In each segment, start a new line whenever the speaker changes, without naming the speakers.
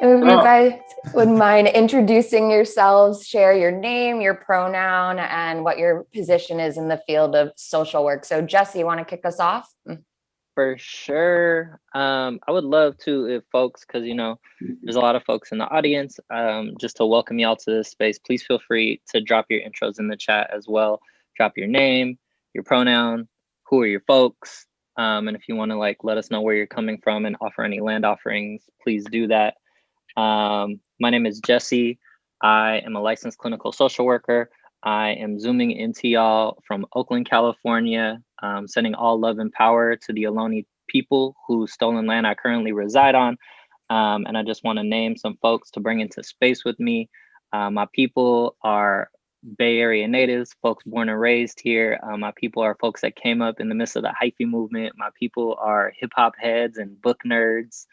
If you
Oh,
guys would mind introducing yourselves, share your name, your pronoun, and what your position is in the field of social work. So Jesse, you want to kick us off?
For sure. I would love to, if folks, because there's a lot of folks in the audience, just to welcome y'all to this space. Please feel free to drop your intros in the chat as well. Drop your name, your pronoun, who are your folks, and if you want to let us know where you're coming from and offer any land offerings, please do that. My name is Jesse. I am a licensed clinical social worker. I am zooming into y'all from Oakland, California, sending all love and power to the Ohlone people whose stolen land I currently reside on. And I just want to name some folks to bring into space with me. My people are Bay Area natives, folks born and raised here. My people are folks that came up in the midst of the hyphy movement. My people are hip hop heads and book nerds.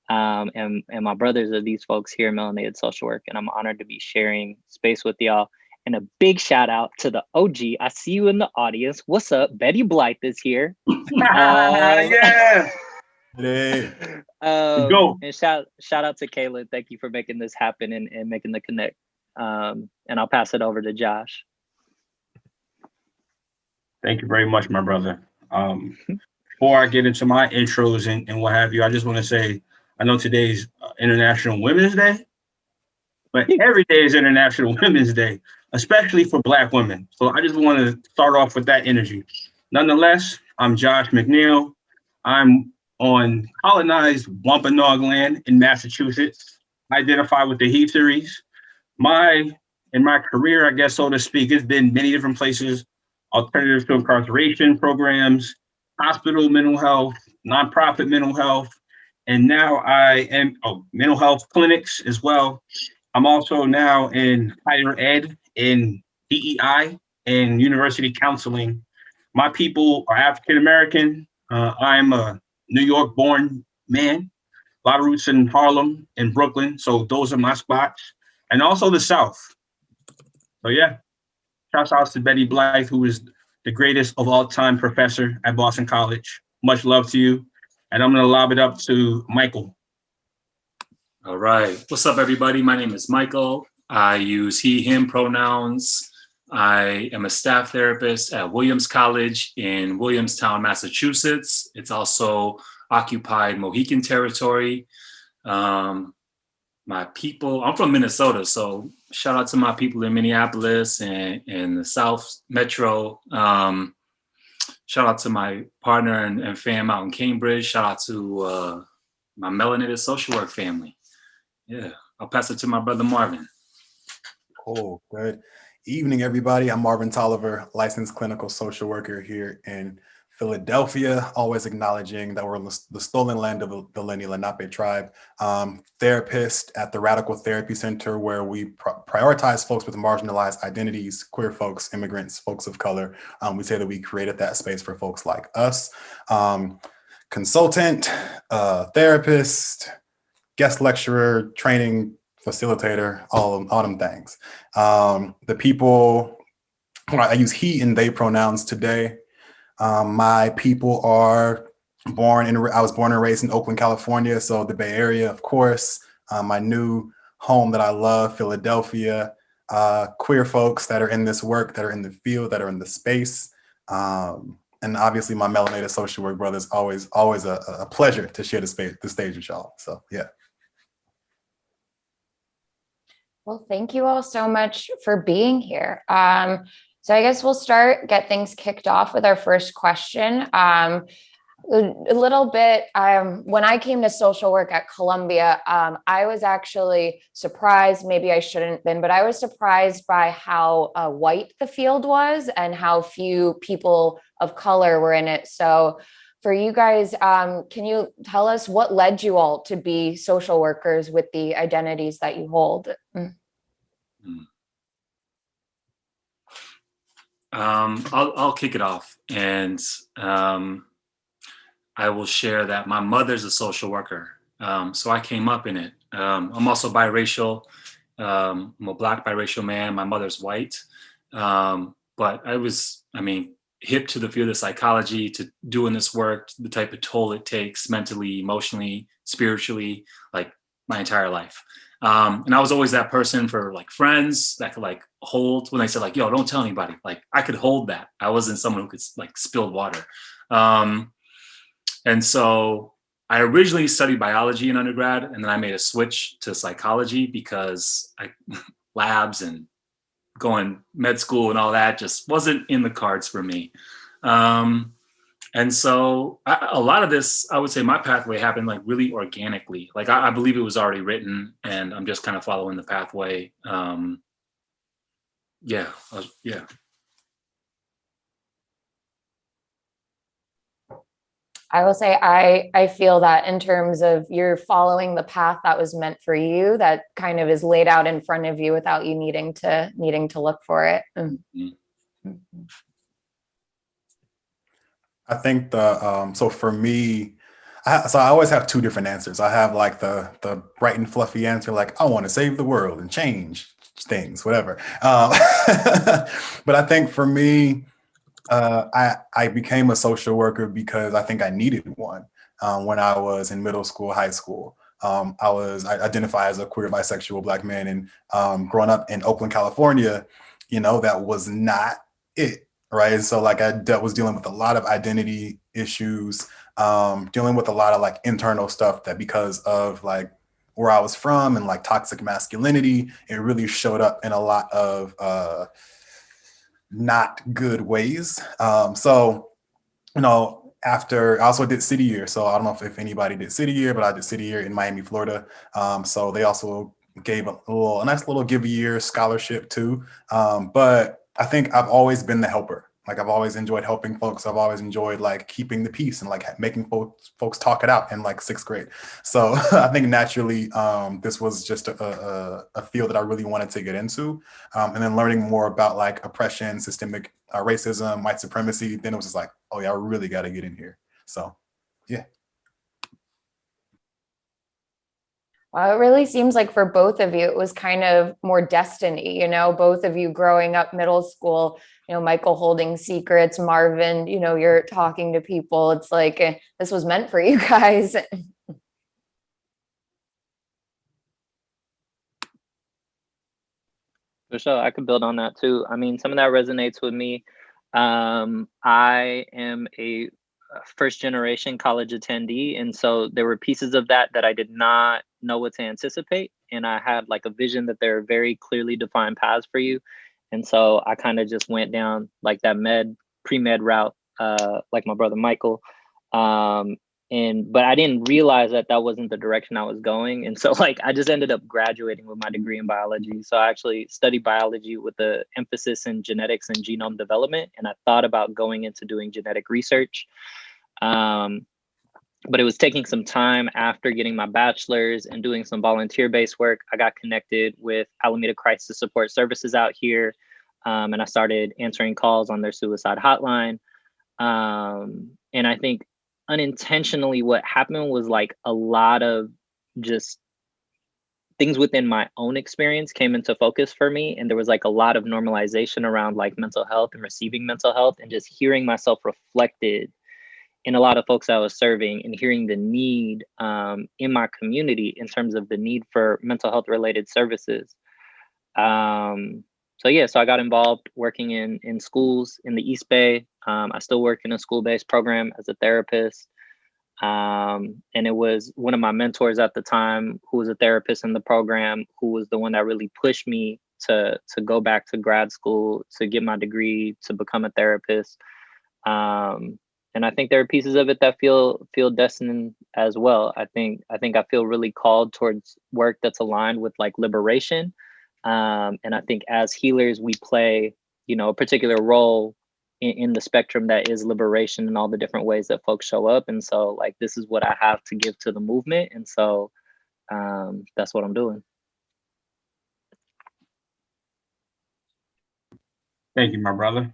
And my brothers are these folks here in Melanated Social Work. And I'm honored to be sharing space with y'all. And a big shout out to the OG. I see you in the audience. What's up? Betty Blythe is here.
yeah. Go.
And shout out to Kaylin. Thank you for making this happen and making the connect. And I'll pass it over to Josh.
Thank you very much, my brother. Before I get into my intros and what have you, I just want to say, I know today's International Women's Day, but every day is International Women's Day, especially for Black women. So I just want to start off with that energy. Nonetheless, I'm Josh Mcneil. I'm on colonized Wampanoag land in Massachusetts. I identify with the He series. In my career, I guess, so to speak, it's been many different places, alternatives to incarceration programs, hospital mental health, nonprofit mental health, and now I am mental health clinics as well. I'm also now in higher ed, in DEI, and university counseling. My people are African American. I'm a New York born man, a lot of roots in Harlem and Brooklyn. So those are my spots. And also the South. So yeah, shout out to Betty Blythe, who is the greatest of all time professor at Boston College. Much love to you. And I'm gonna lob it up to Michael.
All right, what's up everybody? My name is Michael. I use he, him pronouns. I am a staff therapist at Williams College in Williamstown, Massachusetts. It's also occupied Mohican territory. My people, I'm from Minnesota, so shout out to my people in Minneapolis and the South Metro. Shout out to my partner and fam out in Cambridge. Shout out to my Melanated social work family. Yeah, I'll pass it to my brother Marvin.
Cool, good evening, everybody. I'm Marvin Tolliver, licensed clinical social worker here in Philadelphia, always acknowledging that we're in the stolen land of the Lenni Lenape tribe. Therapist at the Radical Therapy Center, where we prioritize folks with marginalized identities, queer folks, immigrants, folks of color. We say that we created that space for folks like us. Consultant, therapist, guest lecturer, training facilitator, all them things. The people, I use he and they pronouns today. My people are I was born and raised in Oakland, California, so the Bay Area, of course. My new home that I love, Philadelphia. Queer folks that are in this work, that are in the field, that are in the space. And obviously my Melanated social work brothers, always a pleasure to share the stage with y'all. So yeah.
Well, thank you all so much for being here. So I guess we'll get things kicked off with our first question. A little bit, when I came to social work at Columbia, I was actually surprised, maybe I shouldn't have been, but I was surprised by how white the field was and how few people of color were in it. So for you guys, can you tell us what led you all to be social workers with the identities that you hold?
I'll kick it off, and I will share that my mother's a social worker, so I came up in it. I'm also biracial. I'm a Black biracial man. My mother's white, but I was, hip to the field of psychology, to doing this work, the type of toll it takes mentally, emotionally, spiritually, like my entire life. And I was always that person for like friends that could like hold when they said like, yo, don't tell anybody. Like I could hold that. I wasn't someone who could like spill water. And so I originally studied biology in undergrad, and then I made a switch to psychology because labs and going med school and all that just wasn't in the cards for me. And so a lot of this, I would say my pathway happened like really organically. Like I believe it was already written and I'm just kind of following the pathway. Yeah.
I will say I feel that in terms of you're following the path that was meant for you, that kind of is laid out in front of you without you needing to look for it. Mm-hmm.
I think so for me, I always have two different answers. I have like the bright and fluffy answer, like I want to save the world and change things, whatever. But I think for me, I became a social worker because I think I needed one when I was in middle school, high school. I identify as a queer bisexual Black man, and growing up in Oakland, California, that was not it. Right. And so like I was dealing with a lot of identity issues, dealing with a lot of like internal stuff that because of like where I was from and like toxic masculinity, it really showed up in a lot of not good ways. So, after I also did City Year. So I don't know if anybody did City Year, but I did City Year in Miami, Florida. So they also gave a nice little give a year scholarship too. But I think I've always been the helper. Like I've always enjoyed helping folks. I've always enjoyed like keeping the peace and like making folks talk it out in like 6th grade. So I think naturally this was just a field that I really wanted to get into. And then learning more about like oppression, systemic racism, white supremacy, then it was just like, oh yeah, I really got to get in here. So yeah.
Well, it really seems like for both of you, it was kind of more destiny, both of you growing up middle school, Michael holding secrets, Marvin, you're talking to people. It's like, this was meant for you guys.
For sure, I could build on that too. I mean, some of that resonates with me. I am a first generation college attendee, and so there were pieces of that I did not know what to anticipate, and I had like a vision that there are very clearly defined paths for you, and so I kind of just went down like that pre-med route, like my brother Michael, but I didn't realize that wasn't the direction I was going, and so like I just ended up graduating with my degree in biology. So I actually studied biology with the emphasis in genetics and genome development, and I thought about going into doing genetic research. But it was taking some time after getting my bachelor's and doing some volunteer-based work. I got connected with Alameda Crisis Support Services out here, and I started answering calls on their suicide hotline. And I think unintentionally what happened was like a lot of just things within my own experience came into focus for me. And there was like a lot of normalization around like mental health and receiving mental health, and just hearing myself reflected in a lot of folks I was serving, and hearing the need in my community in terms of the need for mental health related services. So I got involved working in schools in the East Bay. I still work in a school-based program as a therapist. And it was one of my mentors at the time, who was a therapist in the program, who was the one that really pushed me to go back to grad school, to get my degree, to become a therapist. And I think there are pieces of it that feel destined as well. I think I feel really called towards work that's aligned with like liberation. And I think as healers, we play, a particular role in the spectrum that is liberation and all the different ways that folks show up. And so like, this is what I have to give to the movement. And so that's what I'm doing.
Thank you, my brother.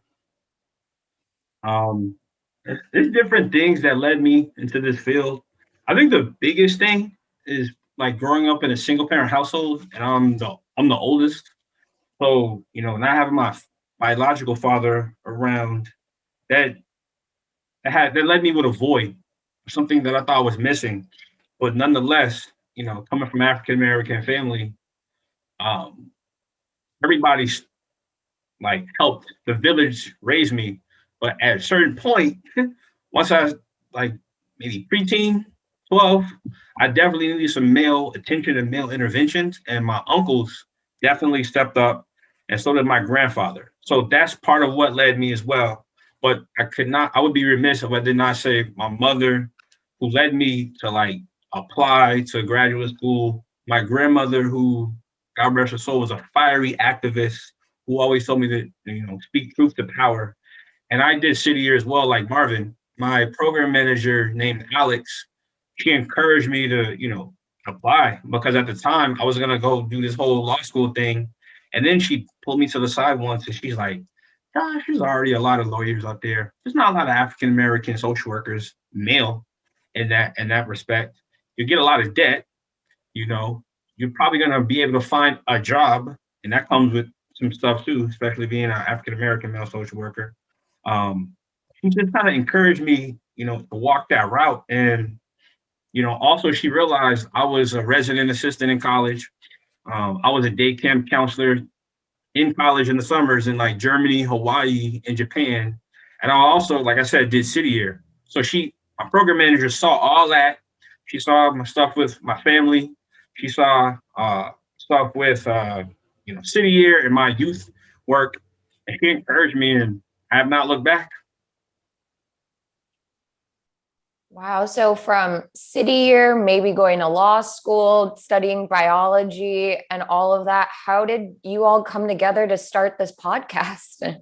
There's different things that led me into this field. I think the biggest thing is like growing up in a single parent household, and I'm the oldest. So, not having my biological father around, that led me with a void, something that I thought was missing. But nonetheless, coming from African American family, everybody's like helped the village raise me. But at a certain point, once I was like maybe preteen, 12, I definitely needed some male attention and male interventions. And my uncles definitely stepped up, and so did my grandfather. So that's part of what led me as well. But I would be remiss if I did not say my mother, who led me to like apply to graduate school, my grandmother, who, God rest her soul, was a fiery activist who always told me to, speak truth to power. And I did city year as well, like Marvin. My program manager named Alex, she encouraged me to, apply, because at the time I was gonna go do this whole law school thing. And then she pulled me to the side once and she's like, gosh, there's already a lot of lawyers out there. There's not a lot of African American social workers, male, in that respect. You get a lot of debt, you're probably gonna be able to find a job, and that comes with some stuff too, especially being an African American male social worker. She just kind of encouraged me, to walk that route. And, also she realized I was a resident assistant in college. I was a day camp counselor in college in the summers in like Germany, Hawaii, and Japan. And I also, like I said, did city year. So my program manager saw all that. She saw my stuff with my family. She saw stuff with, city year and my youth work. And she encouraged me, and I have not looked back.
Wow. So from city year, maybe going to law school, studying biology and all of that, how did you all come together to start this podcast?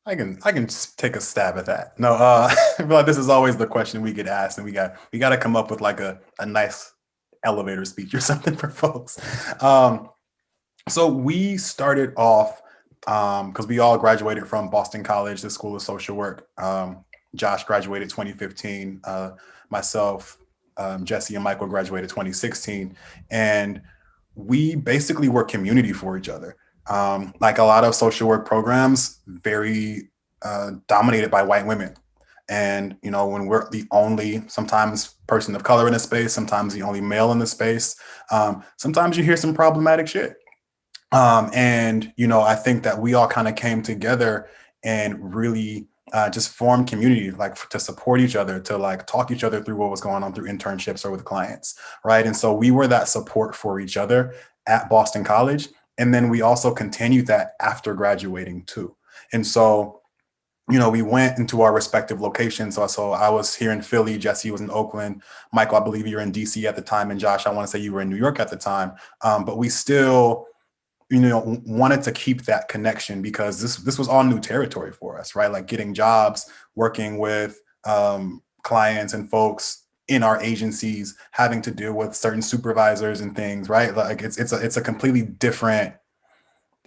I can take a stab at that. No, I feel like this is always the question we get asked, and we got to come up with like a nice elevator speech or something for folks. So we started off because we all graduated from Boston College, the School of Social Work. Josh graduated 2015. Myself, Jesse, and Michael graduated 2016, and we basically were community for each other. Like a lot of social work programs, very dominated by white women. And, when we're the only, sometimes person of color in a space, sometimes the only male in the space, sometimes you hear some problematic shit. And, I think that we all kind of came together and really just formed community, like to support each other, to like talk each other through what was going on through internships or with clients, right? And so we were that support for each other at Boston College. And then we also continued that after graduating too. And so, we went into our respective locations. So I was here in Philly, Jesse was in Oakland, Michael, I believe you were in DC at the time, and Josh, I want to say you were in New York at the time. But we still, wanted to keep that connection, because this was all new territory for us, right? Like getting jobs, working with clients and folks in our agencies, having to deal with certain supervisors and things, right? Like it's a completely different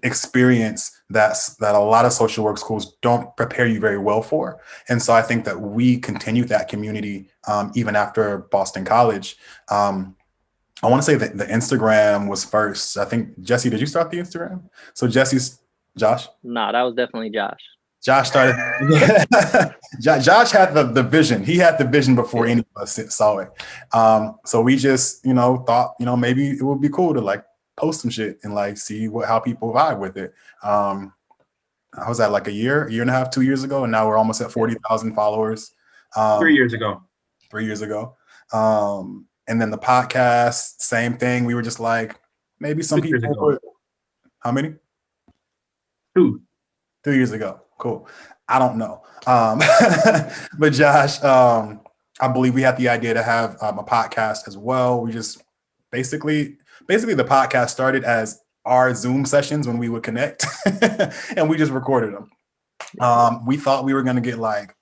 experience that a lot of social work schools don't prepare you very well for. And so I think that we continued that community even after Boston College. I want to say that the Instagram was first. I think, Jesse, did you start the Instagram? So Josh?
No, that was definitely Josh.
Josh started. Josh had the vision. He had the vision before any of us saw it. So we just, thought, maybe it would be cool to like post some shit and like see how people vibe with it. I was at like a year and a half, 2 years ago, and now we're almost at 40,000 followers.
3 years ago.
3 years ago. And then the podcast, same thing. We were just like, maybe some
6 years
people.
ago.
How many?
2
years ago. Cool. I don't know. But Josh, I believe we had the idea to have a podcast as well. We just basically the podcast started as our Zoom sessions when we would connect and we just recorded them. We thought we were going to get like,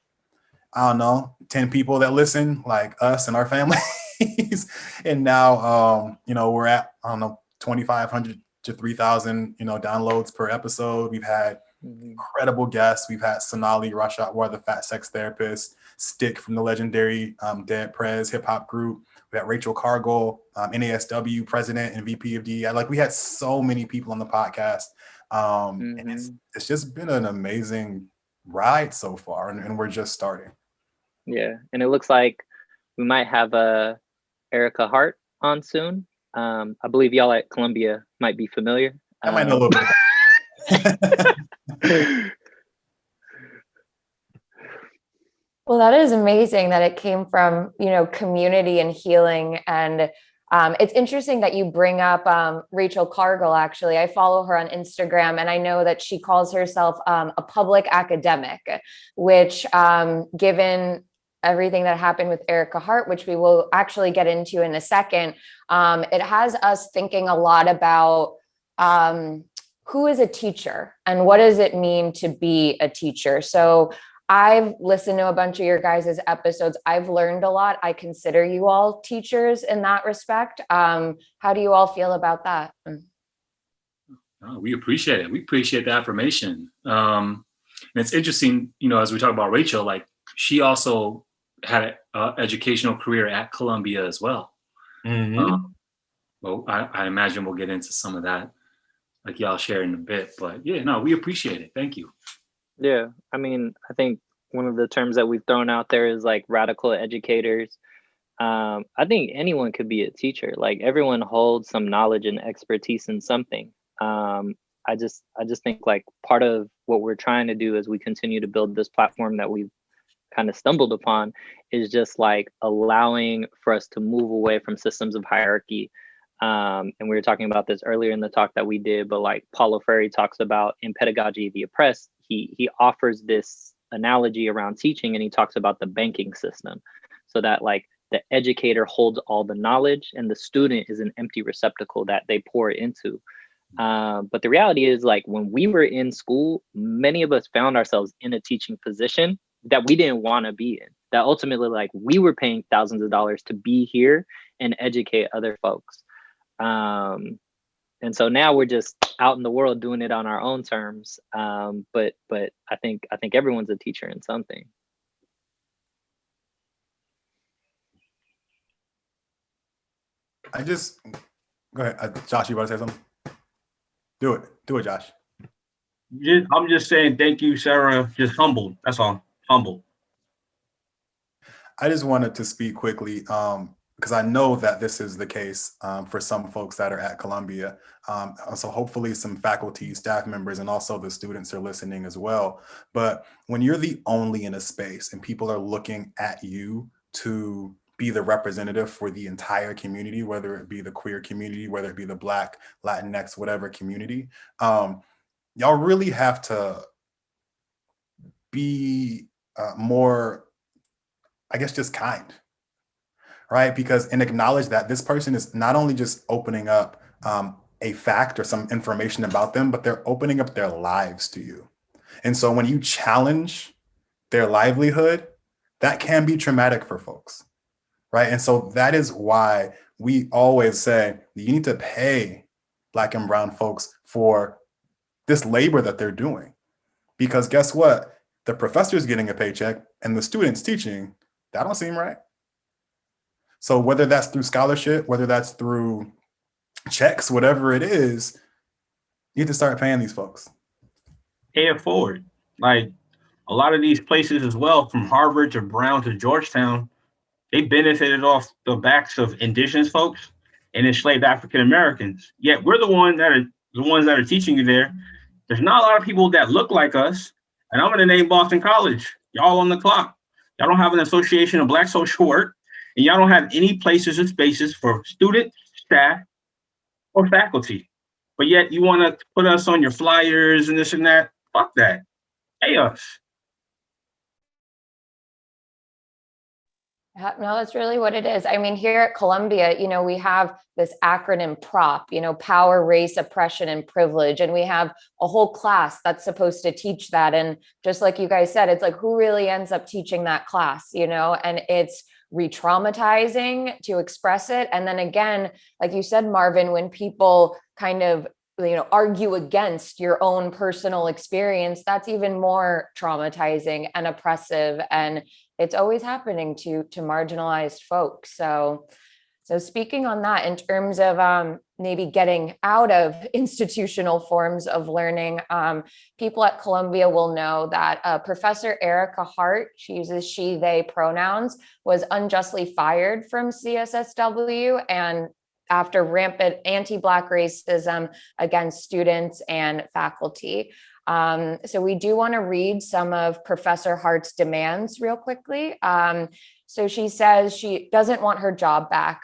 I don't know, 10 people that listen, like us and our families. And now, we're at, I don't know, 2,500 to 3,000, downloads per episode. We've had incredible guests. We've had Sonali Rashad, the fat sex therapist, Stick from the legendary Dead Prez hip hop group. We had Rachel Cargill, NASW president and VP of DEI. Like we had so many people on the podcast. And it's just been an amazing ride so far, and we're just starting.
Yeah, and it looks like we might have Erica Hart on soon. I believe y'all at Columbia might be familiar.
I might know a little bit about
Well, that is amazing that it came from, community and healing. And it's interesting that you bring up Rachel Cargill, actually. I follow her on Instagram, and I know that she calls herself a public academic, which given everything that happened with Erica Hart, which we will actually get into in a second, it has us thinking a lot about who is a teacher and what does it mean to be a teacher. So I've listened to a bunch of your guys' episodes. I've learned a lot. I consider you all teachers in that respect. How do you all feel about that?
Oh, we appreciate it. We appreciate the affirmation. And it's interesting, as we talk about Rachel, like she also had an educational career at Columbia as well. Well, I imagine we'll get into some of that, like y'all share in a bit. But yeah, no, we appreciate it. Thank you.
Yeah, I mean, I think one of the terms that we've thrown out there is like radical educators. I think anyone could be a teacher. Like everyone holds some knowledge and expertise in something. I just think like part of what we're trying to do as we continue to build this platform that we've kind of stumbled upon is just like allowing for us to move away from systems of hierarchy. And we were talking about this earlier in the talk that we did, but like Paulo Freire talks about in Pedagogy of the Oppressed, he offers this analogy around teaching, and he talks about the banking system, so that like the educator holds all the knowledge and the student is an empty receptacle that they pour it into. But the reality is, like when we were in school, many of us found ourselves in a teaching position that we didn't want to be in, that ultimately like we were paying thousands of dollars to be here and educate other folks. And so now we're just out in the world doing it on our own terms. But I think everyone's a teacher in something.
Go ahead, Josh. You want to say something? Do it, Josh.
I'm just saying thank you, Sarah. Just humbled. That's all. Humbled.
I just wanted to speak quickly because I know that this is the case for some folks that are at Columbia. So hopefully some faculty, staff members, and also the students are listening as well. But when you're the only in a space and people are looking at you to be the representative for the entire community, whether it be the queer community, whether it be the Black, Latinx, whatever community, y'all really have to be more, I guess, just kind, right? Because and acknowledge that this person is not only just opening up a fact or some information about them, but they're opening up their lives to you. And so when you challenge their livelihood, that can be traumatic for folks, right? And so that is why we always say you need to pay Black and brown folks for this labor that they're doing. Because guess what? The professor's getting a paycheck and the student's teaching. That don't seem right. So whether that's through scholarship, whether that's through checks, whatever it is, you need to start paying these folks.
Pay it forward. Like a lot of these places as well, from Harvard to Brown to Georgetown, they benefited off the backs of indigenous folks and enslaved African Americans. Yet we're the ones that are teaching you there. There's not a lot of people that look like us. And I'm going to name Boston College. Y'all on the clock. Y'all don't have an association of Black social work, and y'all don't have any places or spaces for students, staff, or faculty. But yet you want to put us on your flyers and this and that. Fuck that. Pay us.
No, that's really what it is. I mean, here at Columbia, we have this acronym PROP, power, race, oppression, and privilege. And we have a whole class that's supposed to teach that. And just like you guys said, it's like, who really ends up teaching that class, and it's re-traumatizing to express it. And then again, like you said, Marvin, when people kind of argue against your own personal experience, that's even more traumatizing and oppressive. And it's always happening to marginalized folks. So speaking on that, in terms of maybe getting out of institutional forms of learning. People at Columbia will know that Professor Erica Hart, she uses she, they pronouns, was unjustly fired from CSSW and after rampant anti-Black racism against students and faculty. So we do want to read some of Professor Hart's demands real quickly. So she says she doesn't want her job back.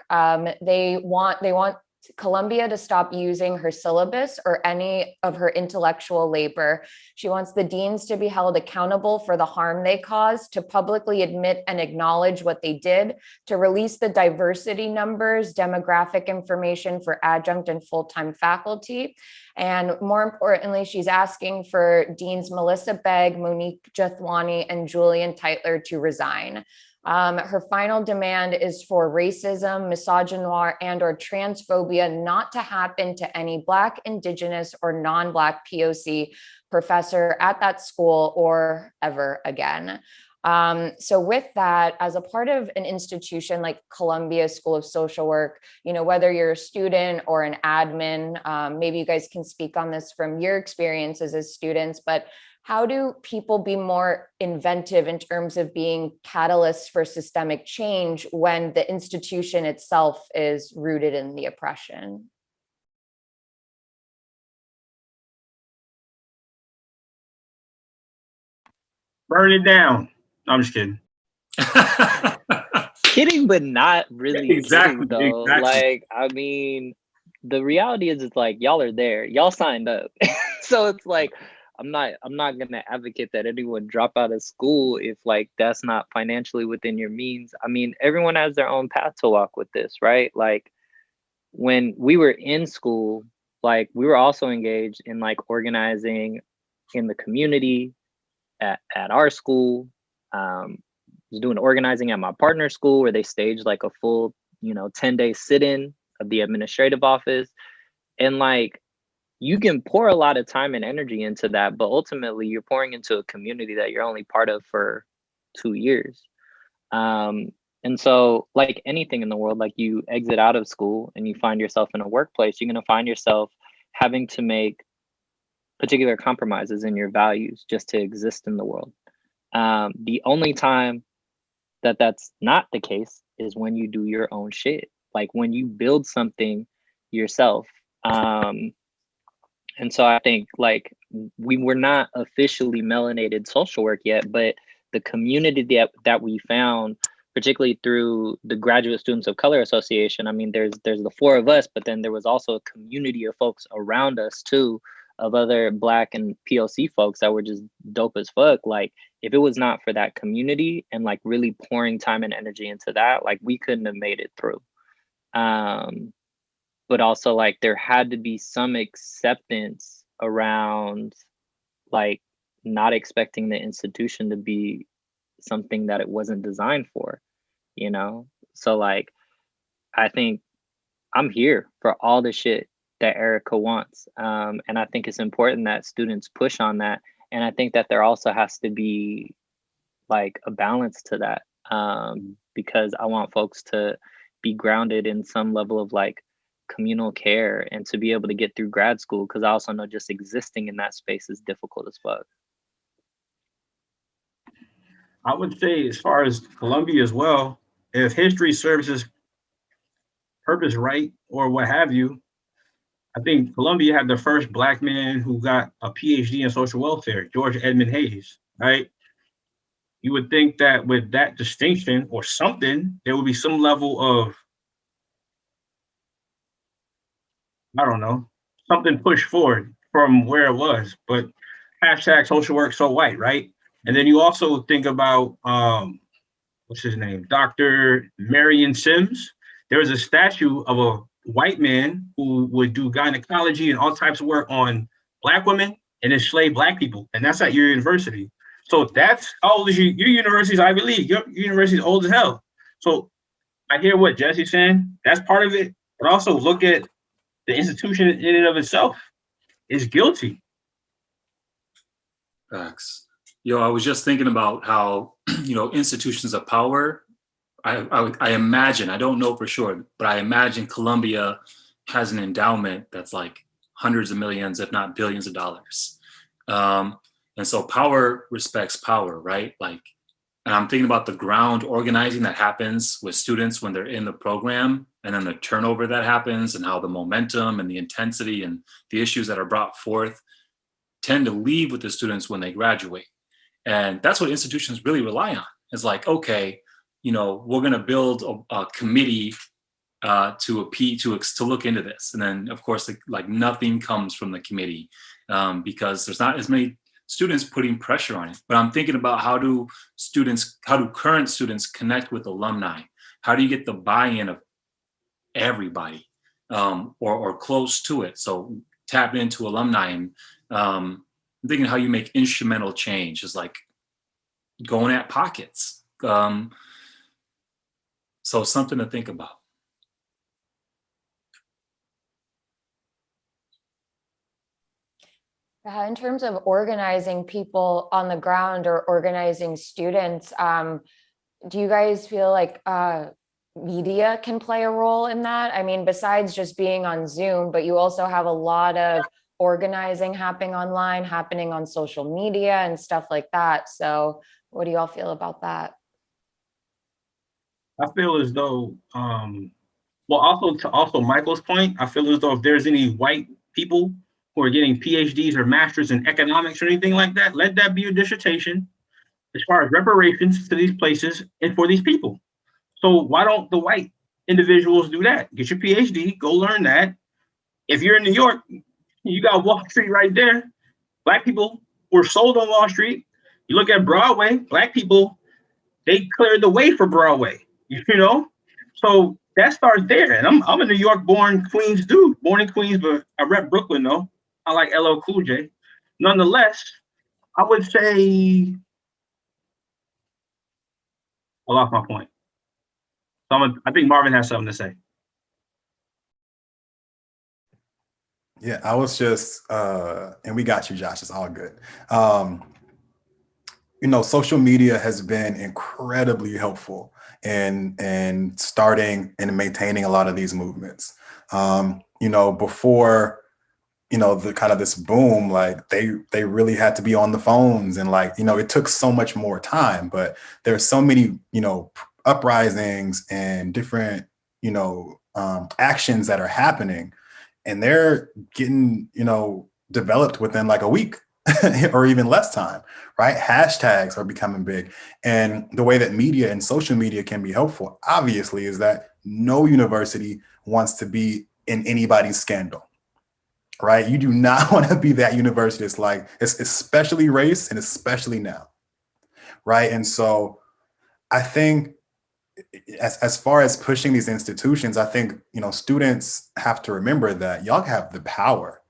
They want Columbia to stop using her syllabus or any of her intellectual labor. She wants the deans to be held accountable for the harm they caused, to publicly admit and acknowledge what they did, to release the diversity numbers, demographic information for adjunct and full-time faculty. And more importantly, she's asking for Deans Melissa Begg, Monique Jathwani, and Julian Tytler to resign. Her final demand is for racism, misogynoir, and or transphobia not to happen to any Black, Indigenous, or non-Black POC professor at that school or ever again. So with that, as a part of an institution like Columbia School of Social Work, you know, whether you're a student or an admin, maybe you guys can speak on this from your experiences as students, but how do people be more inventive in terms of being catalysts for systemic change when the institution itself is rooted in the oppression?
Burn it down. No, I'm just kidding.
Kidding, but not really
Exactly,
kidding, though.
exactly.
Like, I mean, the reality is, it's like, y'all are there, y'all signed up. So it's like, I'm not gonna advocate that anyone drop out of school if like that's not financially within your means. I mean, everyone has their own path to walk with this, right? Like when we were in school, like we were also engaged in like organizing in the community at our school. Was doing organizing at my partner's school where they staged like a full, 10-day sit-in of the administrative office. And like, you can pour a lot of time and energy into that, but ultimately you're pouring into a community that you're only part of for 2 years. And so like anything in the world, like you exit out of school and you find yourself in a workplace, you're going to find yourself having to make particular compromises in your values just to exist in the world. The only time that that's not the case is when you do your own shit, like when you build something yourself. And so I think like we were not officially melanated social work yet, but the community that we found, particularly through the Graduate Students of Color Association, I mean, there's the 4 of us, but then there was also a community of folks around us too, of other Black and POC folks that were just dope as fuck. Like if it was not for that community and like really pouring time and energy into that, like we couldn't have made it through. But also like there had to be some acceptance around like not expecting the institution to be something that it wasn't designed for, So like, I think I'm here for all the shit that Erica wants. And I think it's important that students push on that. And I think that there also has to be like a balance to that, because I want folks to be grounded in some level of like communal care and to be able to get through grad school, because I also know just existing in that space is difficult as fuck.
I would say, as far as Columbia as well, if history serves its purpose right or what have you, I think Columbia had the first Black man who got a PhD in social welfare, George Edmund Hayes, right? You would think that with that distinction or something, there would be some level of, I don't know, something pushed forward from where it was, but hashtag social work so white, right? And then you also think about, what's his name? Dr. Marion Sims. There was a statue of a white man who would do gynecology and all types of work on Black women and enslave Black people. And that's at your university. So that's how old is your university's Ivy League. Your university's old as hell. So I hear what Jesse's saying. That's part of it. But also look at the institution in and of itself is guilty.
Facts. I was just thinking about how, institutions of power, I imagine, I don't know for sure, but I imagine Columbia has an endowment that's like hundreds of millions, if not billions of dollars. And so power respects power, right? Like, and I'm thinking about the ground organizing that happens with students when they're in the program, and then the turnover that happens, and how the momentum and the intensity and the issues that are brought forth tend to leave with the students when they graduate. And that's what institutions really rely on. It's like, okay, you know, we're going to build a committee to look into this. And then of course, like nothing comes from the committee because there's not as many students putting pressure on it. But I'm thinking about how do current students connect with alumni? How do you get the buy-in of everybody or close to it? So tap into alumni, and I'm thinking how you make instrumental change is like going at pockets. So something to think about.
In terms of organizing people on the ground or organizing students, do you guys feel like media can play a role in that? I mean, besides just being on Zoom, but you also have a lot of organizing happening online, happening on social media and stuff like that. So what do you all feel about that?
I feel as though, well, also Michael's point, I feel as though if there's any white people who are getting PhDs or masters in economics or anything like that, let that be your dissertation as far as reparations to these places and for these people. So why don't the white individuals do that? Get your PhD, go learn that. If you're in New York, you got Wall Street right there. Black people were sold on Wall Street. You look at Broadway, Black people, they cleared the way for Broadway, you know? So that starts there. And I'm a New York born Queens dude, born in Queens, but I rep Brooklyn though. I like LL Cool J. Nonetheless, I would say, I lost my point. So I think Marvin has something to say.
Yeah, I was just, and we got you, Josh, it's all good. You know, social media has been incredibly helpful in starting and maintaining a lot of these movements. You know, before, you know, the kind of this boom, like they really had to be on the phones, and like, you know, it took so much more time, but there's so many, you know, uprisings and different, you know, actions that are happening, and they're getting, you know, developed within like a week or even less time, right? Hashtags are becoming big. And the way that media and social media can be helpful, obviously, is that no university wants to be in anybody's scandal, right? You do not want to be that university. It's like, it's especially race and especially now, right? And so I think as far as pushing these institutions, I think, you know, students have to remember that y'all have the power.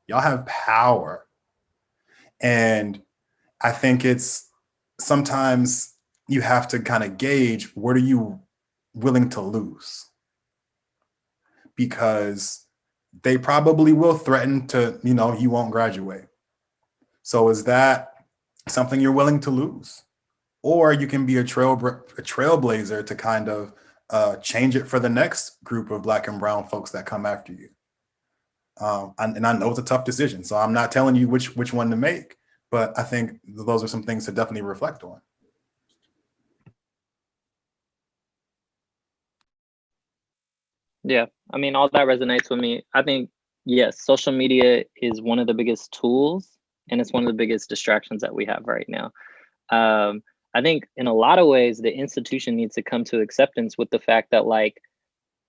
Y'all have power. And I think it's sometimes you have to kind of gauge, what are you willing to lose? Because they probably will threaten to, you know, you won't graduate. So is that something you're willing to lose? Or you can be a trailblazer to kind of change it for the next group of Black and brown folks that come after you. And I know it's a tough decision, so I'm not telling you which one to make, but I think those are some things to definitely reflect on.
Yeah, I mean, all that resonates with me. I think, yes, social media is one of the biggest tools, and it's one of the biggest distractions that we have right now. I think in a lot of ways, the institution needs to come to acceptance with the fact that like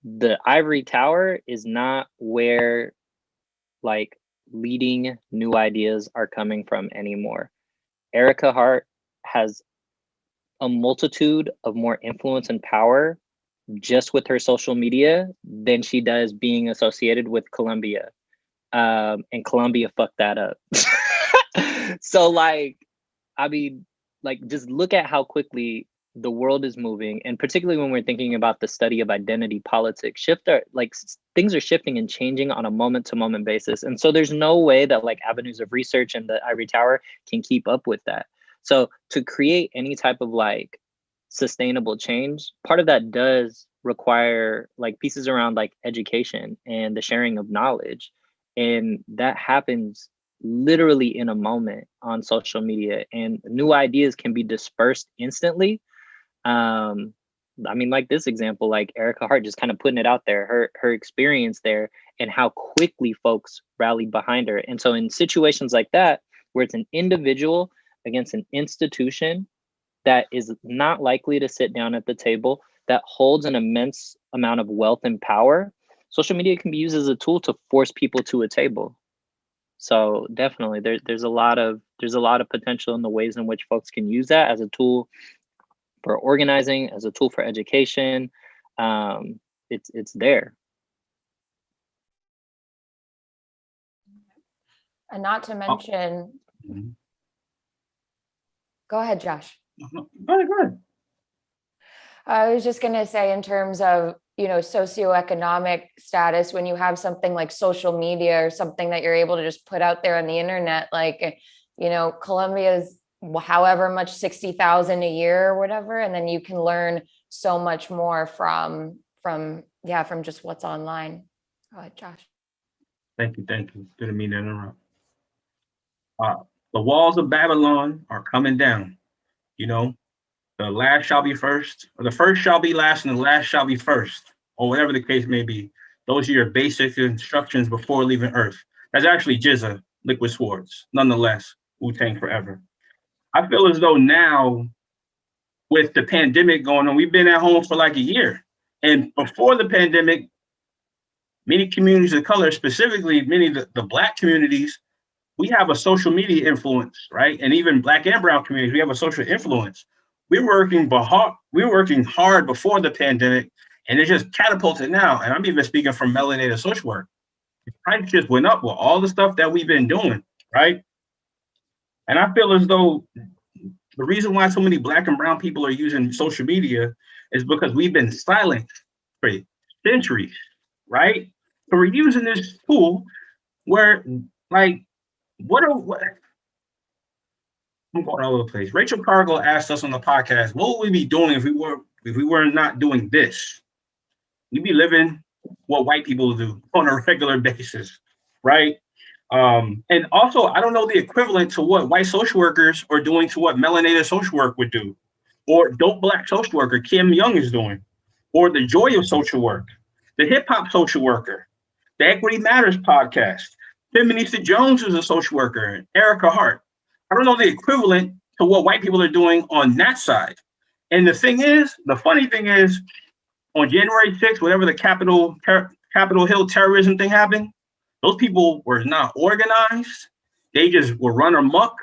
the ivory tower is not where like leading new ideas are coming from anymore. Erica Hart has a multitude of more influence and power just with her social media than she does being associated with Columbia. And Columbia fucked that up. So like, I mean, like just look at how quickly the world is moving, and particularly when we're thinking about the study of identity politics, things are shifting and changing on a moment-to-moment basis. And so there's no way that like avenues of research and the ivory tower can keep up with that. So to create any type of like sustainable change, part of that does require like pieces around like education and the sharing of knowledge. And that happens literally in a moment on social media, and new ideas can be dispersed instantly. I mean, like this example, like Erica Hart just kind of putting it out there, her experience there and how quickly folks rallied behind her. And so in situations like that, where it's an individual against an institution that is not likely to sit down at the table, that holds an immense amount of wealth and power, social media can be used as a tool to force people to a table. So definitely there's a lot of potential in the ways in which folks can use that as a tool for organizing, as a tool for education. It's there.
And not to mention, go ahead, Josh.
Go ahead.
I was just going to say, in terms of, socioeconomic status, when you have something like social media or something that you're able to just put out there on the internet, like, Columbia's however much, 60,000 a year or whatever. And then you can learn so much more from just what's online. Go ahead, Josh.
Thank you. Didn't mean to interrupt. The walls of Babylon are coming down. The last shall be first, or the first shall be last, and the last shall be first, or whatever the case may be. Those are your basic instructions before leaving Earth. That's actually Jizza, Liquid Swords. Nonetheless, Wu-Tang forever. I feel as though now, with the pandemic going on, we've been at home for like a year. And before the pandemic, many communities of color, specifically many of the Black communities, we have a social media influence, right? And even Black and brown communities, we have a social influence. We were working hard before the pandemic, and it just catapulted now. And I'm even speaking from Melanated social work. The price just went up with all the stuff that we've been doing, right? And I feel as though the reason why so many Black and brown people are using social media is because we've been silent for centuries, right? So we're using this tool where, like, I'm going all over the place. Rachel Cargill asked us on the podcast, what would we be doing if we were not doing this? We'd be living what white people do on a regular basis, right? And also, I don't know the equivalent to what white social workers are doing to what melanated social work would do, or dope Black social worker Kim Young is doing, or the joy of social work, the hip hop social worker, the Equity Matters podcast, Feminists Jones is a social worker, and Erica Hart. I don't know the equivalent to what white people are doing on that side. And the funny thing is, on January 6th, whatever the Capitol Hill terrorism thing happened, those people were not organized. They just were run amok.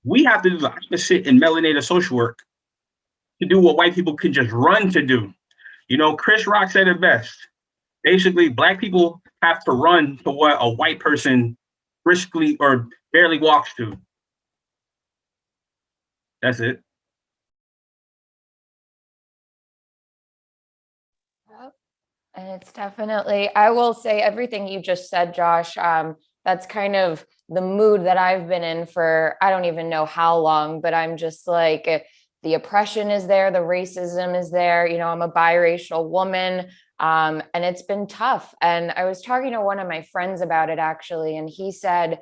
We have to do the opposite in melanated social work to do what white people can just run to do. Chris Rock said it best. Basically, Black people have to run to what a white person briskly or barely walks to. That's it.
And it's definitely, I will say everything you just said, Josh, that's kind of the mood that I've been in for, I don't even know how long, but I'm just like, the oppression is there, the racism is there. I'm a biracial woman, and it's been tough. And I was talking to one of my friends about it actually, and he said,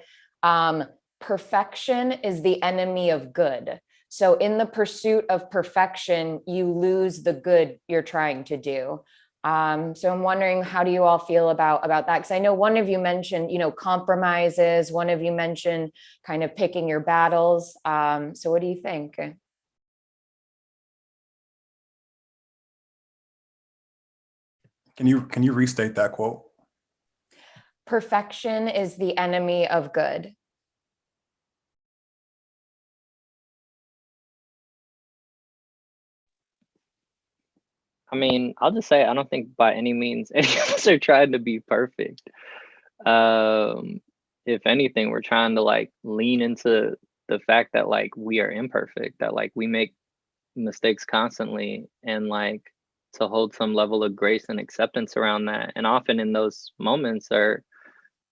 perfection is the enemy of good. So in the pursuit of perfection, you lose the good you're trying to do. So I'm wondering, how do you all feel about that? Because I know one of you mentioned, compromises. One of you mentioned kind of picking your battles. So what do you think?
Can you restate that quote?
Perfection is the enemy of good.
I mean, I'll just say, I don't think by any means any of us are trying to be perfect. If anything, we're trying to like lean into the fact that like we are imperfect, that like we make mistakes constantly, and like to hold some level of grace and acceptance around that. And often in those moments are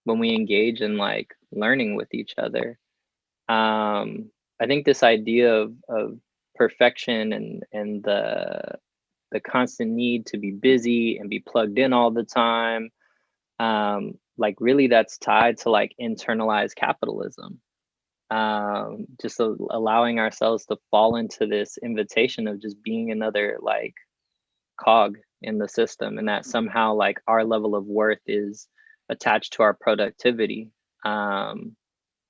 when we engage in like learning with each other. I think this idea of perfection and the the constant need to be busy and be plugged in all the time, like really that's tied to like internalized capitalism. Just allowing ourselves to fall into this invitation of just being another like cog in the system, and that somehow like our level of worth is attached to our productivity,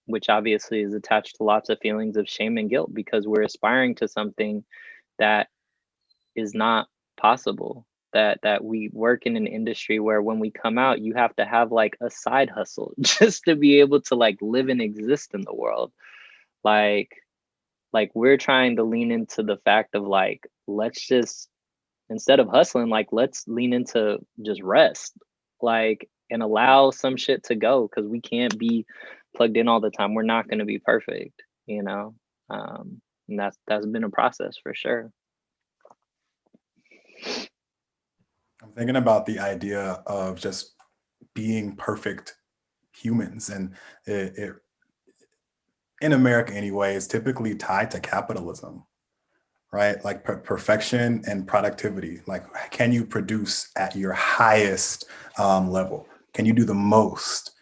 which obviously is attached to lots of feelings of shame and guilt because we're aspiring to something that is not possible. That we work in an industry where when we come out, you have to have like a side hustle just to be able to like live and exist in the world. Like we're trying to lean into the fact of like, let's just, instead of hustling, like let's lean into just rest, like, and allow some shit to go, because we can't be plugged in all the time. We're not going to be perfect, you know. And that's been a process for sure.
I'm thinking about the idea of just being perfect humans, and it in America anyway, is typically tied to capitalism, right? Like perfection and productivity. Like, can you produce at your highest level? Can you do the most?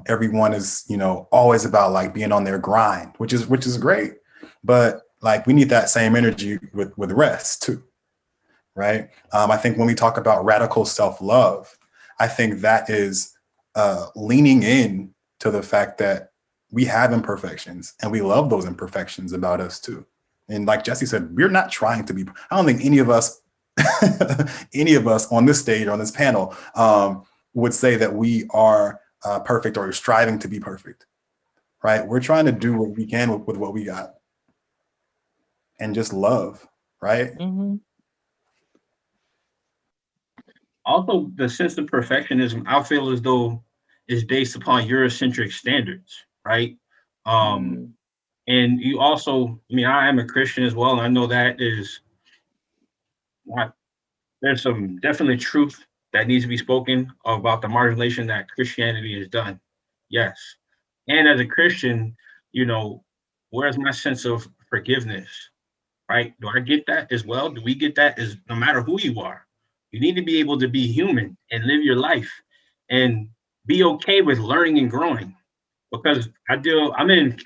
Everyone is, you know, always about like being on their grind, which is great, but like we need that same energy with rest too, right? I think when we talk about radical self-love, I think that is leaning in to the fact that we have imperfections and we love those imperfections about us too. And like Jesse said, we're not trying to be, I don't think any of us on this stage, on this panel, would say that we are perfect or striving to be perfect, right? We're trying to do what we can with what we got and just love, right?
Mm-hmm.
Also, the sense of perfectionism, I feel as though is based upon Eurocentric standards, right? And you also, I mean, I am a Christian as well, and I know that is there's some definitely truth that needs to be spoken about the marginalization that Christianity has done. Yes. And as a Christian, you know, where's my sense of forgiveness, right? Do I get that as well? Do we get that? As no matter who you are, you need to be able to be human and live your life and be okay with learning and growing. Because I'm in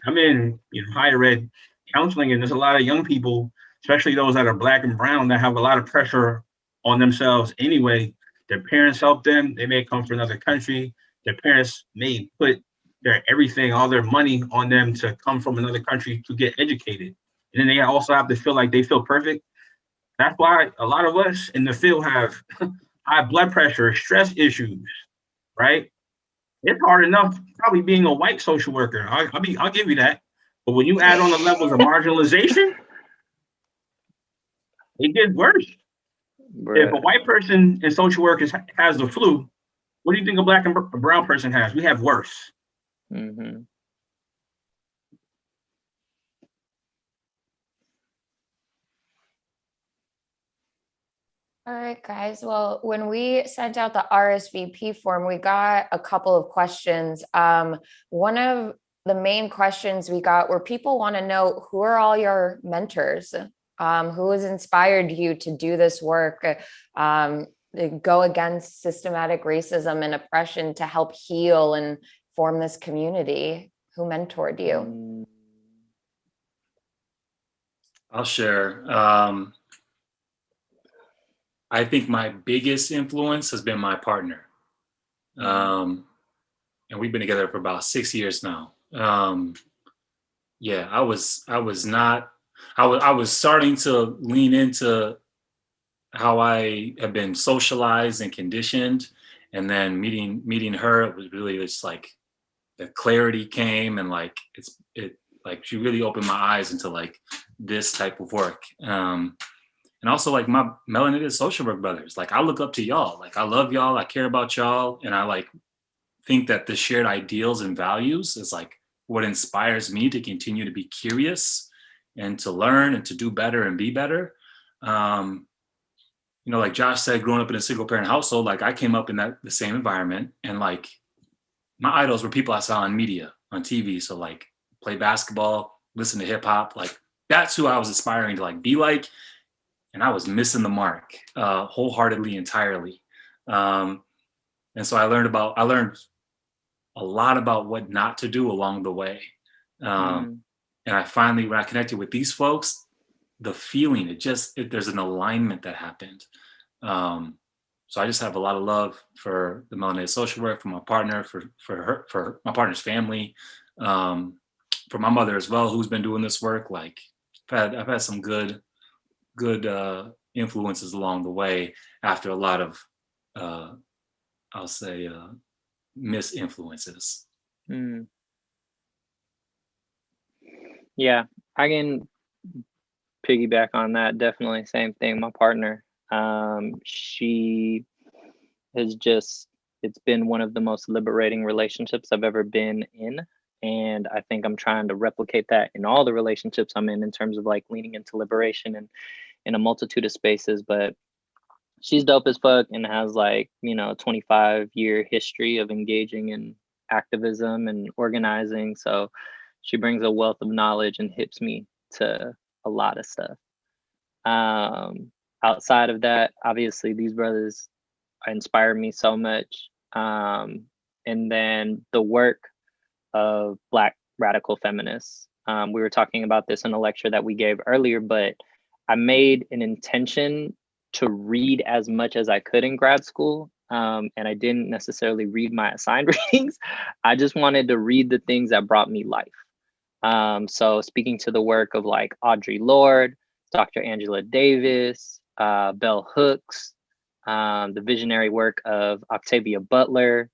higher ed counseling, and there's a lot of young people, especially those that are Black and brown, that have a lot of pressure on themselves anyway. Their parents help them. They may come from another country. Their parents may put their everything, all their money on them to come from another country to get educated. And then they also have to feel like they feel perfect. That's why a lot of us in the field have high blood pressure, stress issues, right? It's hard enough probably being a white social worker. I'll give you that. But when you add on the levels of marginalization, it gets worse. If a white person in social work has the flu, what do you think a Black and brown person has? We have worse.
Mm-hmm.
All right, guys. Well, when we sent out the RSVP form, we got a couple of questions. One of the main questions we got were people want to know, who are all your mentors? Who has inspired you to do this work, go against systematic racism and oppression to help heal and form this community? Who mentored you?
I'll share. I think my biggest influence has been my partner. And we've been together for about 6 years now. Yeah, I was starting to lean into how I have been socialized and conditioned. And then meeting her, it was really just like the clarity came, and like she really opened my eyes into like this type of work. And also like my melanated social work brothers, like I look up to y'all. Like I love y'all, I care about y'all, and I like think that the shared ideals and values is like what inspires me to continue to be curious and to learn and to do better and be better. You know, like Josh said, growing up in a single parent household, like I came up in the same environment, and like my idols were people I saw on media, on TV. So like play basketball, listen to hip hop, like that's who I was aspiring to like be like. I was missing the mark wholeheartedly, entirely. And so I learned a lot about what not to do along the way. And I finally, when I connected with these folks, the feeling, there's an alignment that happened. So I just have a lot of love for the Melanated social work, for my partner, for my partner's family, for my mother as well, who's been doing this work. Like I've had some good influences along the way after a lot of, I'll say, misinfluences.
Yeah, I can piggyback on that. Definitely same thing. My partner, she has it's been one of the most liberating relationships I've ever been in. And I think I'm trying to replicate that in all the relationships I'm in terms of like leaning into liberation and in a multitude of spaces. But she's dope as fuck and has like, 25-year history of engaging in activism and organizing. So she brings a wealth of knowledge and hips me to a lot of stuff. Outside of that, obviously these brothers inspire me so much. And then the work of Black radical feminists. We were talking about this in a lecture that we gave earlier, but I made an intention to read as much as I could in grad school. And I didn't necessarily read my assigned readings. I just wanted to read the things that brought me life. So speaking to the work of like Audre Lorde, Dr. Angela Davis, Bell Hooks, the visionary work of Octavia Butler,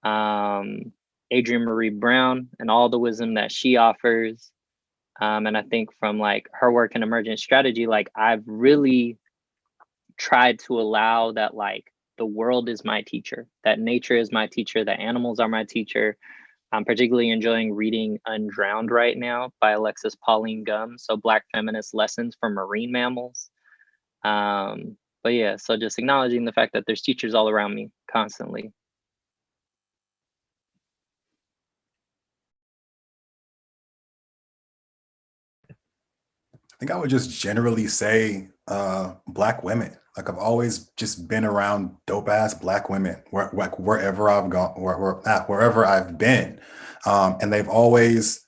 Adrienne Marie Brown, and all the wisdom that she offers. And I think from like her work in emergent strategy, like I've really tried to allow that like the world is my teacher, that nature is my teacher, that animals are my teacher. I'm particularly enjoying reading Undrowned right now by Alexis Pauline Gumm. So Black feminist lessons for marine mammals. But yeah, so just acknowledging the fact that there's teachers all around me constantly.
I think I would just generally say Black women. Like I've always just been around dope ass Black women wherever I've gone, wherever I've been. And they've always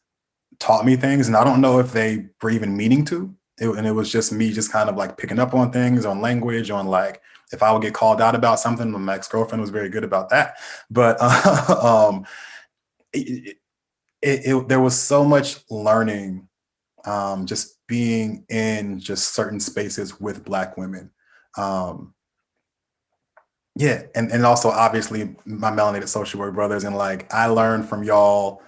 taught me things. And I don't know if they were even meaning to. And it was just me just kind of like picking up on things, on language, on like, if I would get called out about something, my ex-girlfriend was very good about that. But there was so much learning just being in just certain spaces with Black women. Yeah, and also obviously my melanated social work brothers, and like I learn from y'all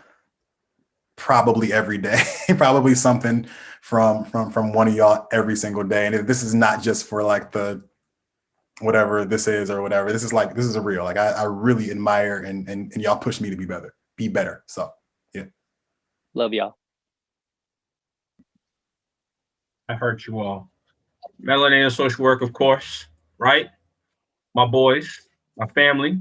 probably every day, probably something from one of y'all every single day. And this is not just for like the whatever this is or whatever. This is a real, like I really admire and y'all push me to be better. So yeah.
Love y'all.
I heard you all. Melanated social work, of course, right? My boys, my family.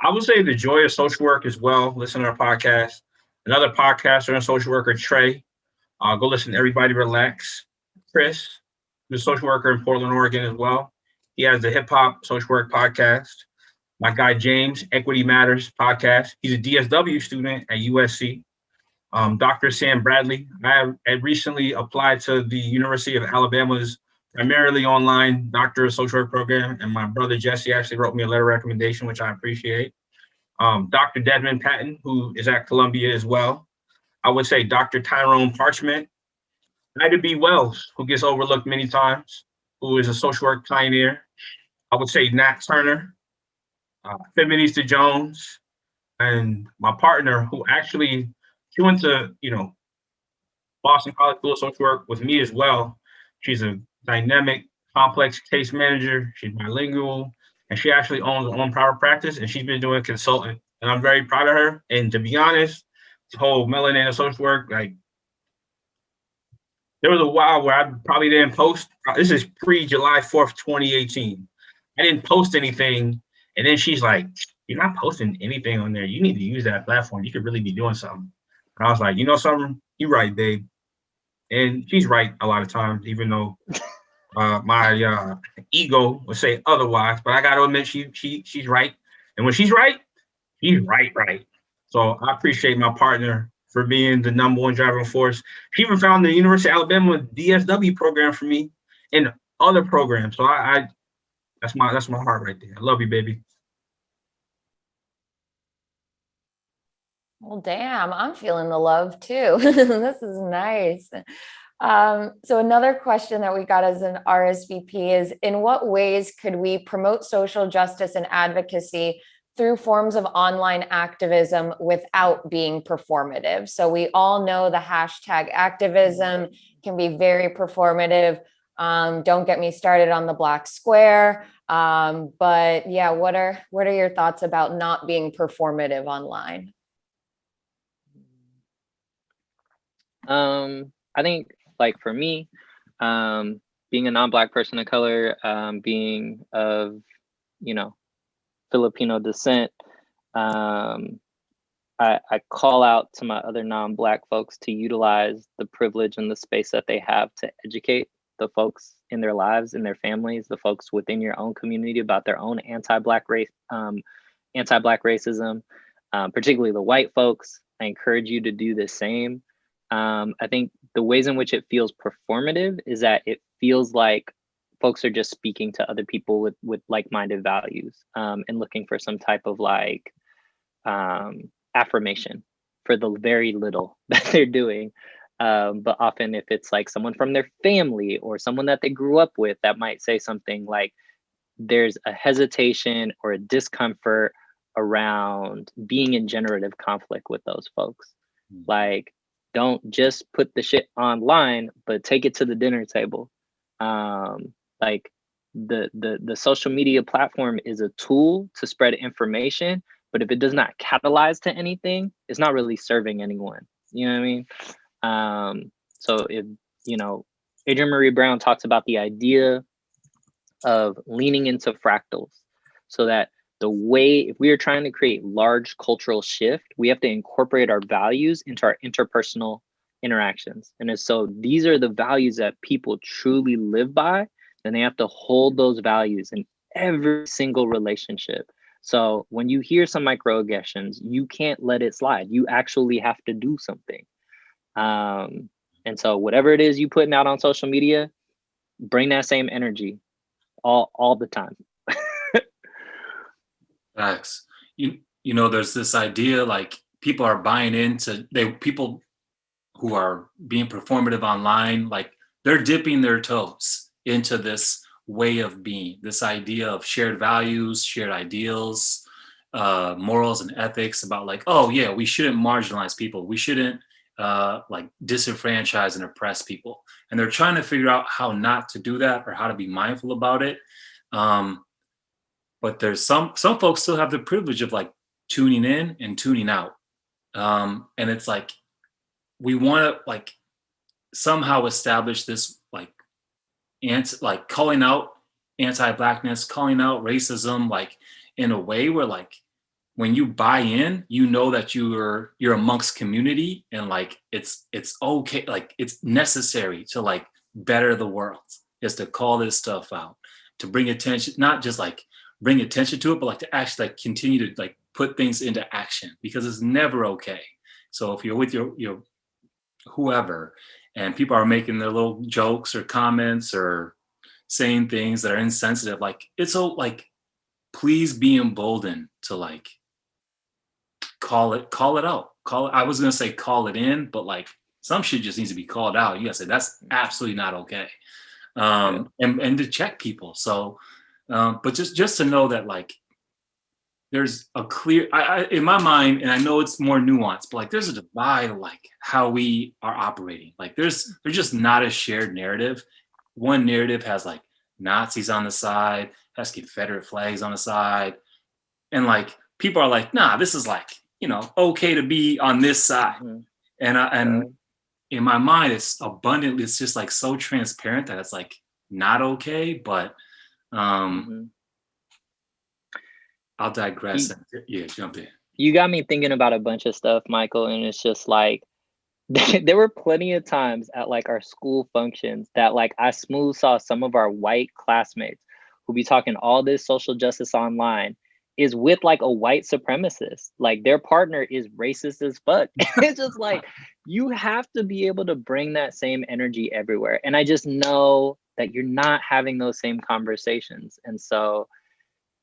I would say the joy of social work as well. Listen to our podcast. Another podcaster and social worker, Trey. Go listen to Everybody Relax. Chris, who's a social worker in Portland, Oregon as well. He has the Hip Hop Social Work Podcast. My guy, James, Equity Matters Podcast. He's a DSW student at USC. Dr. Sam Bradley. I had recently applied to the University of Alabama's primarily online doctor of social work program, and my brother Jesse actually wrote me a letter of recommendation, which I appreciate. Dr. Desmond Patton, who is at Columbia as well. I would say Dr. Tyrone Parchment. Ida B. Wells, who gets overlooked many times, who is a social work pioneer. I would say Nat Turner, Feminista Jones, and my partner, who actually, she went to, Boston College School of Social Work with me as well. She's a dynamic, complex case manager. She's bilingual, and she actually owns her own private practice, and she's been doing consulting. And I'm very proud of her. And to be honest, this whole melanated social work, like, there was a while where I probably didn't post. This is pre-July 4th, 2018. I didn't post anything. And then she's like, "You're not posting anything on there. You need to use that platform. You could really be doing something." And I was like, "You know something? You're right, babe." And she's right a lot of times, even though My ego would say otherwise, but I got to admit she's right. And when she's right. So I appreciate my partner for being the number one driving force. She even found the University of Alabama DSW program for me and other programs. So I that's my heart right there. I love you, baby.
Well, damn, I'm feeling the love too. This is nice. So another question that we got as an RSVP is, in what ways could we promote social justice and advocacy through forms of online activism without being performative? So we all know the hashtag activism can be very performative. Don't get me started on the Black Square. But yeah, what are your thoughts about not being performative online?
I think, like, for me, being a non-Black person of color, being of, Filipino descent, I call out to my other non-Black folks to utilize the privilege and the space that they have to educate the folks in their lives, in their families, the folks within your own community about their own anti-Black racism, particularly the white folks. I encourage you to do the same. I think the ways in which it feels performative is that it feels like folks are just speaking to other people with like-minded values, and looking for some type of affirmation for the very little that they're doing. But often if it's like someone from their family or someone that they grew up with that might say something like, there's a hesitation or a discomfort around being in generative conflict with those folks. Like, don't just put the shit online, but take it to the dinner table. Like the social media platform is a tool to spread information, but if it does not catalyze to anything, it's not really serving anyone. You know what I mean? So if, Adrienne Marie Brown talks about the idea of leaning into fractals, so that if we are trying to create large cultural shift, we have to incorporate our values into our interpersonal interactions. And so these are the values that people truly live by, and they have to hold those values in every single relationship. So when you hear some microaggressions, you can't let it slide. You actually have to do something. And so whatever it is you putting out on social media, bring that same energy all the time.
Facts. There's this idea like people are buying into people who are being performative online, like they're dipping their toes into this way of being, this idea of shared values, shared ideals, morals and ethics about like, oh yeah, we shouldn't marginalize people. We shouldn't like disenfranchise and oppress people. And they're trying to figure out how not to do that or how to be mindful about it. But there's some folks still have the privilege of like tuning in and tuning out. And it's like, we want to like somehow establish this like calling out anti-Blackness, calling out racism, like in a way where like when you buy in, that you're amongst community, and like it's okay, like it's necessary to like better the world, is to call this stuff out, to bring attention, not just like bring attention to it, but like to actually like continue to like put things into action, because it's never okay. So if you're with your whoever and people are making their little jokes or comments or saying things that are insensitive, like it's so like, please be emboldened to like call it out. I was gonna say call it in, but like some shit just needs to be called out. You gotta say that's absolutely not okay. And to check people. So but just to know that like there's a clear, in my mind, and I know it's more nuanced, but like there's a divide of like how we are operating. Like there's just not a shared narrative. One narrative has like Nazis on the side, has Confederate flags on the side, and like people are like, nah, this is like, okay to be on this side. And in my mind, it's abundantly, it's just like so transparent that it's like not okay, but I'll digress. Yeah, jump in.
You got me thinking about a bunch of stuff, Michael, and it's just like, there were plenty of times at like our school functions that like I smooth saw some of our white classmates who be talking all this social justice online is with like a white supremacist. Like their partner is racist as fuck. It's just like you have to be able to bring that same energy everywhere. And I just know that you're not having those same conversations. And so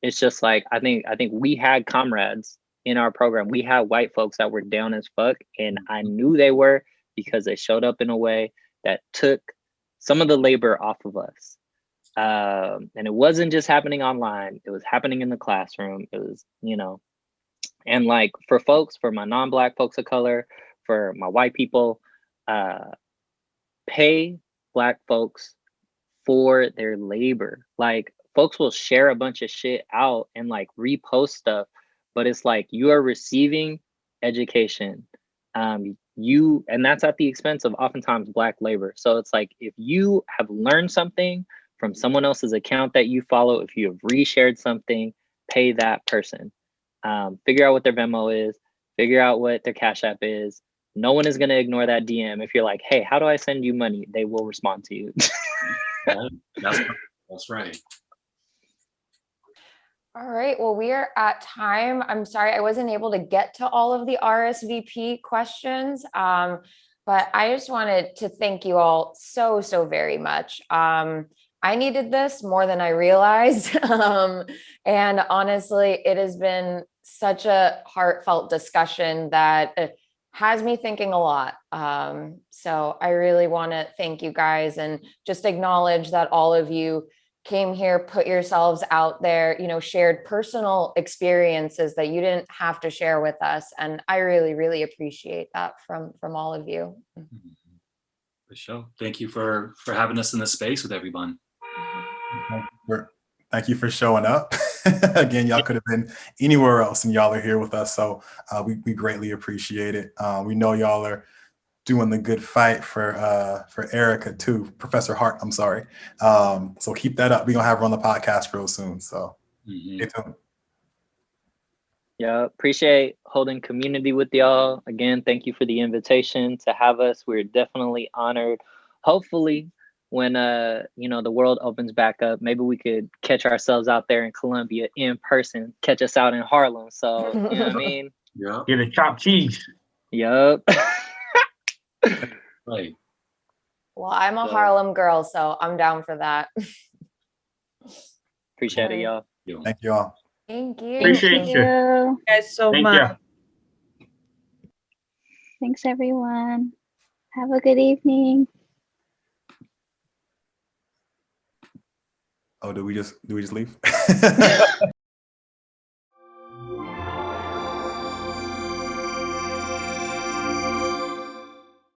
it's just like I think we had comrades in our program. We had white folks that were down as fuck, and I knew they were because they showed up in a way that took some of the labor off of us. And it wasn't just happening online, it was happening in the classroom. It was, you know, and like for folks, for my non-Black folks of color, for my white people, pay Black folks for their labor. Like folks will share a bunch of shit out and like repost stuff, but it's like you are receiving education. And that's at the expense of oftentimes Black labor. So it's like if you have learned something from someone else's account that you follow, if you have reshared something, pay that person. Figure out what their Venmo is, figure out what their Cash App is. No one is going to ignore that DM. If you're like, hey, how do I send you money? They will respond to you.
That's right.
All right, well, we are at time. I'm sorry I wasn't able to get to all of the RSVP questions, but I just wanted to thank you all so very much. I needed this more than I realized. And honestly, it has been such a heartfelt discussion that has me thinking a lot. So I really want to thank you guys and just acknowledge that all of you came here, put yourselves out there, you know, shared personal experiences that you didn't have to share with us. And I really appreciate that from all of you.
For sure. Thank you for having us in this space with everyone.
Thank you for showing up. Again, y'all could have been anywhere else and y'all are here with us. So we greatly appreciate it. We know y'all are doing the good fight for Erica too, Professor Hart, I'm sorry. So keep that up. We're gonna have her on the podcast real soon. So stay tuned.
Yeah, appreciate holding community with y'all. Again, thank you for the invitation to have us. We're definitely honored. Hopefully, when you know, the world opens back up, maybe we could catch ourselves out there in Columbia in person, catch us out in Harlem. So, you know what I mean?
Yeah.
Get a chopped cheese.
Yup.
Right.
Well, I'm a Harlem girl, so I'm down for that.
Appreciate it, y'all.
Thank you all.
Thank you.
Appreciate you.
you guys so
Thank
much.
you.
Thanks, everyone. Have a good evening.
Oh, do we just leave?